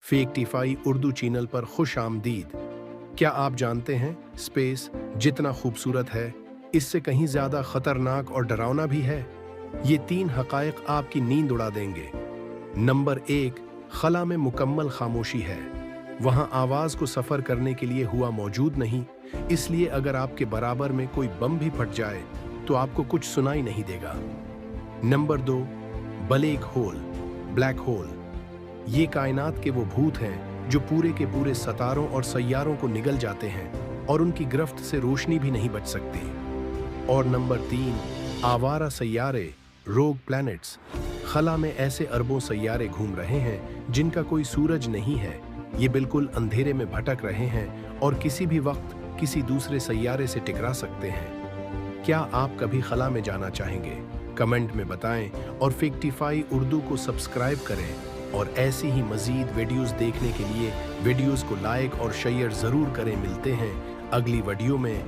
फेक्टिफाई Urdu channel पर खुश आमदीद। क्या आप जानते हैं स्पेस जितना खूबसूरत है इससे कहीं ज्यादा खतरनाक और डरावना भी है। ये 3 हकायक आपकी नींद उड़ा देंगे। नंबर 1, खला में मुकम्मल खामोशी है। वहां आवाज को सफर करने के लिए हुआ मौजूद नहीं, इसलिए अगर आपके बराबर में कोई बम भी फट जाए तो आपको कुछ सुनाई नहीं देगा। Number 2, black hole, black hole. ये कायनात के वो भूत हैं जो पूरे के पूरे सितारों और सैयारों को निगल जाते हैं और उनकी गिरफ्त से रोशनी भी नहीं बच सकती। और नंबर 3, आवारा सैयारे, रोग प्लैनेट्स। खला में ऐसे अरबों सैयारे घूम रहे हैं जिनका कोई सूरज नहीं है। ये बिल्कुल अंधेरे में भटक रहे हैं और किसी भी वक्त किसी दूसरे सैयारे से टकरा सकते हैं। क्या आप कभी खला में जाना चाहेंगे? कमेंट में बताएं और फेक्टिफाई उर्दू को सब्सक्राइब करें और ऐसी ही मजीद वीडियोस देखने के लिए वीडियोस को लाइक और शेयर जरूर करें। मिलते हैं अगली वीडियो में।